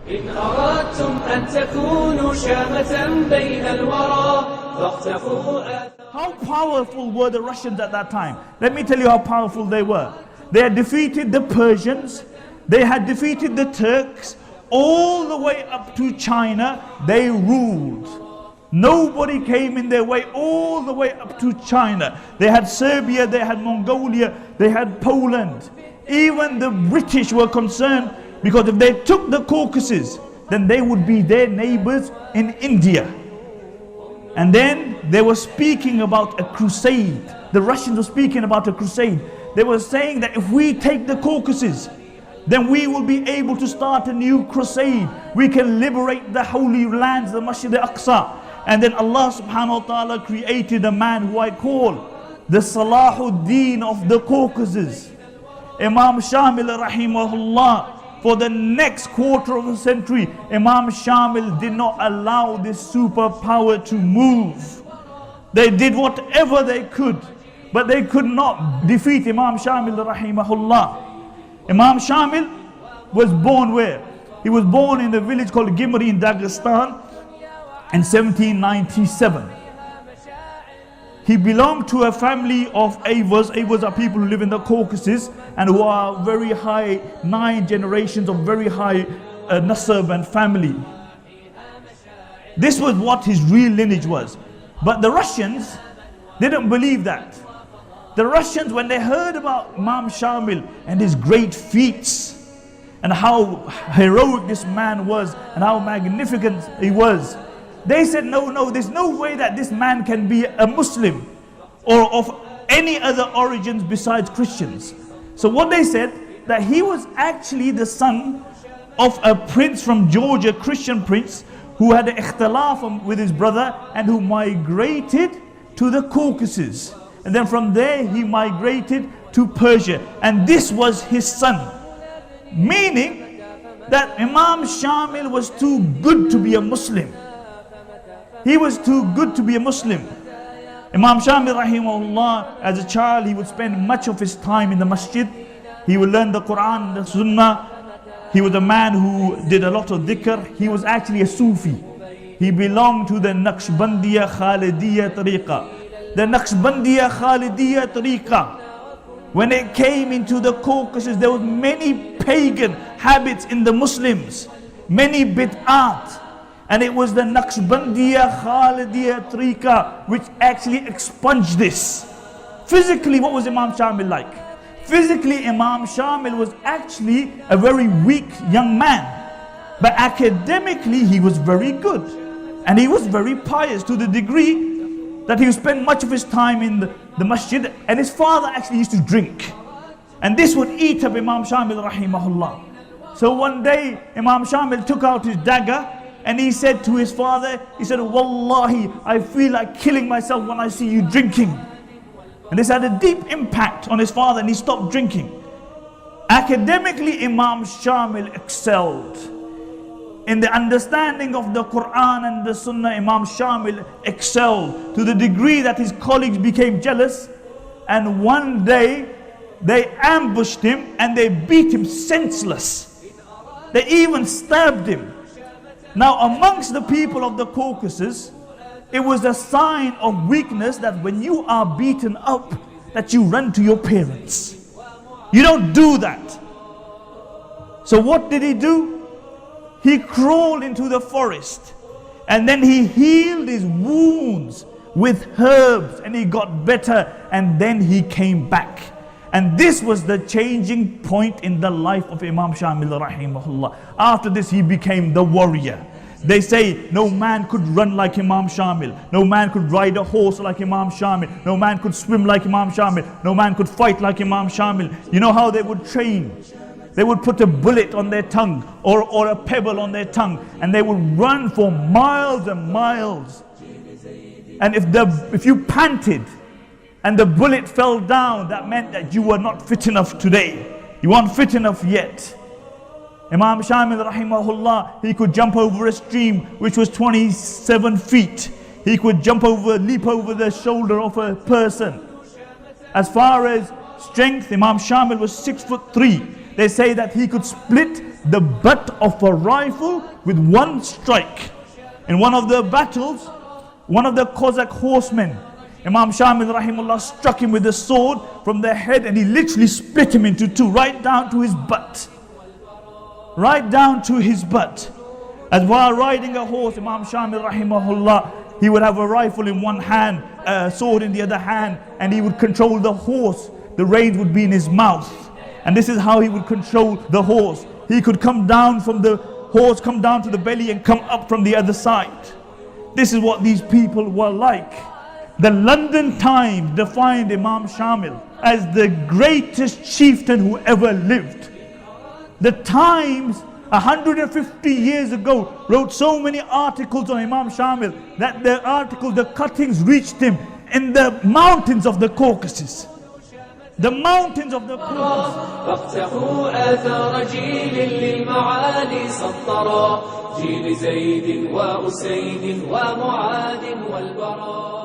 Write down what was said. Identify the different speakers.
Speaker 1: إن أردتم أن تكونوا شامة بين الورى فاختفوا.
Speaker 2: How powerful were the Russians at that time? Let me tell you how powerful they were. They had defeated the Persians, they had defeated the Turks, all the way up to China. They ruled. Nobody came in their way, all the way up to China. They had Serbia, they had Mongolia, they had Poland. Even the British were concerned, because if they took the Caucasus, then they would be their neighbors in India. And then they were speaking about a crusade. The Russians were speaking about a crusade. They were saying that if we take the Caucasus, then we will be able to start a new crusade. We can liberate the holy lands, the Masjid al-Aqsa. And then Allah subhanahu wa ta'ala created a man who I call the Salahuddin of the Caucasus. Imam Shamil rahimahullah. For the next quarter of a century, Imam Shamil did not allow this superpower to move. They did whatever they could, but they could not defeat Imam Shamil rahimahullah. Imam Shamil was born where? He was born in a village called Gimri in Dagestan in 1797. He belonged to a family of Avars. Avars are people who live in the Caucasus and who are very high, 9 generations of very high nasab and family. This was what his real lineage was. But the Russians didn't believe that. The Russians, when they heard about Imam Shamil and his great feats and how heroic this man was and how magnificent he was, they said, no, there's no way that this man can be a Muslim or of any other origins besides Christians. So what they said, that he was actually the son of a prince from Georgia, Christian prince, who had an ikhtilaf with his brother and who migrated to the Caucasus. And then from there he migrated to Persia. And this was his son. Meaning that Imam Shamil was too good to be a Muslim. He was too good to be a Muslim. Imam Shamil rahimahullah, as a child, he would spend much of his time in the masjid. He would learn the Quran, the Sunnah. He was a man who did a lot of dhikr. He was actually a Sufi. He belonged to the Naqshbandiya Khalidiyya Tariqa. The Naqshbandiya Khalidiyya Tariqa, when it came into the Caucasus, there were many pagan habits in the Muslims, many bid'at. And it was the Naqshbandiya Khalidiyya Tariqa which actually expunged this. Physically, what was Imam Shamil like? Physically, Imam Shamil was actually a very weak young man. But academically, he was very good. And he was very pious to the degree that he would spend much of his time in the masjid. And his father actually used to drink. And this would eat up Imam Shamil rahimahullah. So one day, Imam Shamil took out his dagger and he said to his father, he said, Wallahi, I feel like killing myself when I see you drinking. And this had a deep impact on his father and he stopped drinking. Academically, Imam Shamil excelled. In the understanding of the Quran and the Sunnah, Imam Shamil excelled to the degree that his colleagues became jealous. And one day, they ambushed him and they beat him senseless. They even stabbed him. Now amongst the people of the Caucasus, it was a sign of weakness that when you are beaten up, that you run to your parents. You don't do that. So what did he do? He crawled into the forest and then he healed his wounds with herbs and he got better, and then he came back. And this was the changing point in the life of Imam Shamil rahimahullah. After this, he became the warrior. They say no man could run like Imam Shamil. No man could ride a horse like Imam Shamil. No man could swim like Imam Shamil. No man could fight like Imam Shamil. You know how they would train? They would put a bullet on their tongue or a pebble on their tongue, and they would run for miles and miles. And if you panted and the bullet fell down, that meant that you were not fit enough today. You weren't fit enough yet. Imam Shamil rahimahullah, he could jump over a stream which was 27 feet. He could leap over the shoulder of a person. As far as strength, Imam Shamil was 6'3". They say that he could split the butt of a rifle with one strike. In one of the battles, one of the Cossack horsemen, Imam Shamil rahimullah, struck him with a sword from the head, and he literally split him into two, right down to his butt. Right down to his butt. As while riding a horse, Imam Shamil rahimahullah, he would have a rifle in one hand, a sword in the other hand, and he would control the horse. The reins would be in his mouth. And this is how he would control the horse. He could come down from the horse, come down to the belly, and come up from the other side. This is what these people were like. The London Times defined Imam Shamil as the greatest chieftain who ever lived. The Times 150 years ago wrote so many articles on Imam Shamil that the articles, the cuttings reached him in the mountains of the Caucasus. The mountains of the Caucasus.
Speaker 1: فاقتفوا آثار جيل للمعالي سطرا جيل زيد وأسيد ومعاذ والبراء.